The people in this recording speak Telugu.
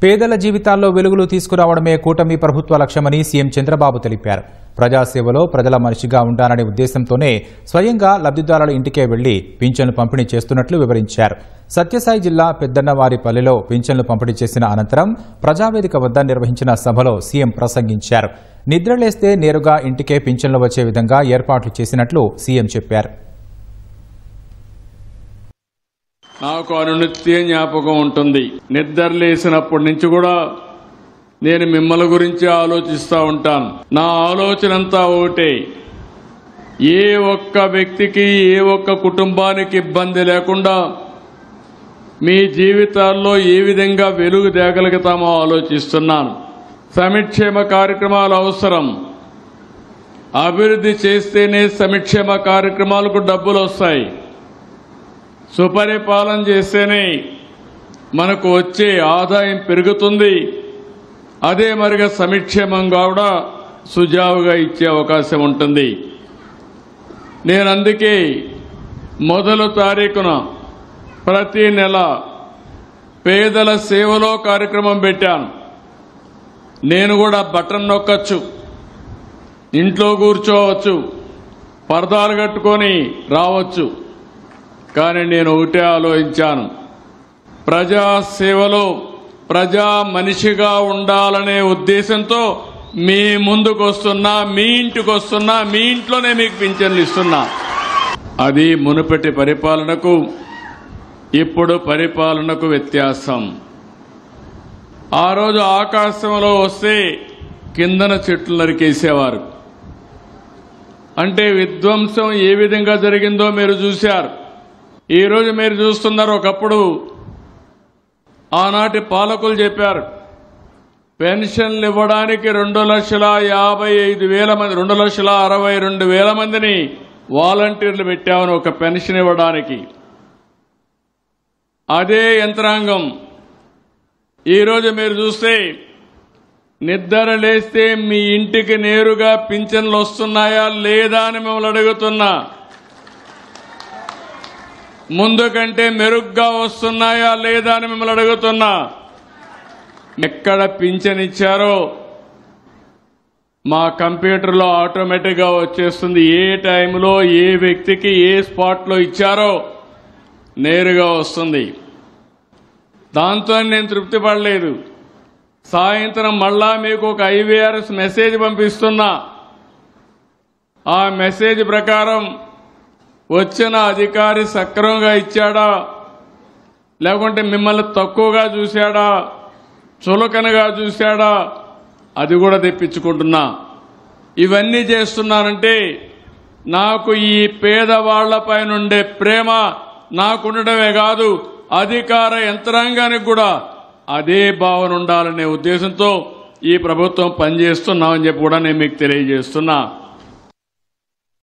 పేదల జీవితాల్లో వెలుగులు తీసుకురావడమే కూటమి ప్రభుత్వ లక్ష్యమని సీఎం చంద్రబాబు తెలిపారు. ప్రజాసేవలో ప్రజల మనిషిగా ఉండాలనే ఉద్దేశంతోనే స్వయంగా లబ్ధిదారుల ఇంటికే వెళ్లి పింఛన్లు పంపిణీ చేస్తున్నట్లు వివరించారు. సత్యసాయి జిల్లా పెద్దన్నవారిపల్లిలో పింఛన్లు పంపిణీ చేసిన అనంతరం ప్రజావేదిక వద్ద నిర్వహించిన సభలో సీఎం ప్రసంగించారు. నిద్రలేస్తే నేరుగా ఇంటికే పింఛన్లు వచ్చే విధంగా ఏర్పాట్లు చేసినట్లు సీఎం చెప్పారు. నాకు అనునిత్యం జ్ఞాపకం ఉంటుంది. నిద్ర లేసినప్పటి నుంచి కూడా నేను మిమ్మల్ని గురించి ఆలోచిస్తూ ఉంటాను. నా ఆలోచన అంతా ఒకటే, ఏ ఒక్క వ్యక్తికి ఏ ఒక్క కుటుంబానికి ఇబ్బంది లేకుండా మీ జీవితాల్లో ఏ విధంగా వెలుగు తేగలుగుతామో ఆలోచిస్తున్నాను. సంక్షేమ కార్యక్రమాలు అవసరం. అభివృద్ధి చేస్తేనే సంక్షేమ కార్యక్రమాలకు డబ్బులు వస్తాయి. సుపరిపాలన చేస్తేనే మనకు వచ్చే ఆదాయం పెరుగుతుంది. అదే మరిగా సంక్షేమంగా కూడా సుజావుగా ఇచ్చే అవకాశం ఉంటుంది. నేను అందుకే మొదటి తారీఖున ప్రతి నెల పేదల సేవలో కార్యక్రమం పెట్టాను. నేను కూడా బటన్ నొక్కచ్చు, ఇంట్లో కూర్చోవచ్చు, పరదాలు కట్టుకొని రావచ్చు. కానీ నేను ఒకటే ఆలోచించాను, ప్రజా సేవలో ప్రజా మనిషిగా ఉండాలనే ఉద్దేశంతో మీ ముందుకు వస్తున్నా, మీ ఇంటికి వస్తున్నా, మీ ఇంట్లోనే మీకు పింఛన్లు ఇస్తున్నా. అది మునుపటి పరిపాలనకు ఇప్పుడు పరిపాలనకు వ్యత్యాసం. ఆ రోజు ఆకాశంలో వస్తే కిందన చెట్లు నరికేసేవారు. అంటే విధ్వంసం ఏ విధంగా జరిగిందో మీరు చూశారు. ఈరోజు మీరు చూస్తున్నారు. ఒకప్పుడు ఆనాటి పాలకులు చెప్పారు, పెన్షన్లు ఇవ్వడానికి 2,55,000 మంది, 2,62,000 మందిని వాలంటీర్లు పెట్టామని ఒక పెన్షన్ ఇవ్వడానికి. అదే యంత్రాంగం ఈరోజు మీరు చూస్తే నిద్ర లేస్తే మీ ఇంటికి నేరుగా పింఛన్లు వస్తున్నాయా లేదా అని మిమ్మల్ని అడుగుతున్నా. ముందు కంటే మెరుగ్గా వస్తున్నాయా లేదా అని మిమ్మల్ని అడుగుతున్నా. ఎక్కడ పింఛన్ ఇచ్చారో మా కంప్యూటర్లో ఆటోమేటిక్గా వచ్చేస్తుంది. ఏ టైంలో ఏ వ్యక్తికి ఏ స్పాట్లో ఇచ్చారో నేరుగా వస్తుంది. దాంతో నేను తృప్తి పడలేదు. సాయంత్రం మళ్ళా మీకు ఒక ఐవీఆర్ఎస్ మెసేజ్ పంపిస్తున్నా. ఆ మెసేజ్ ప్రకారం వచ్చిన అధికారి సక్రమంగా ఇచ్చాడా, లేకుంటే మిమ్మల్ని తక్కువగా చూశాడా, చులకనగా చూశాడా, అది కూడా తెప్పించుకుంటున్నా. ఇవన్నీ చేస్తున్నానంటే నాకు ఈ పేదవాళ్లపై నుండే ప్రేమ నాకుండడమే కాదు, అధికార యంత్రాంగానికి కూడా అదే భావన ఉండాలనే ఉద్దేశంతో ఈ ప్రభుత్వం పనిచేస్తున్నామని చెప్పి కూడా నేను మీకు తెలియజేస్తున్నా.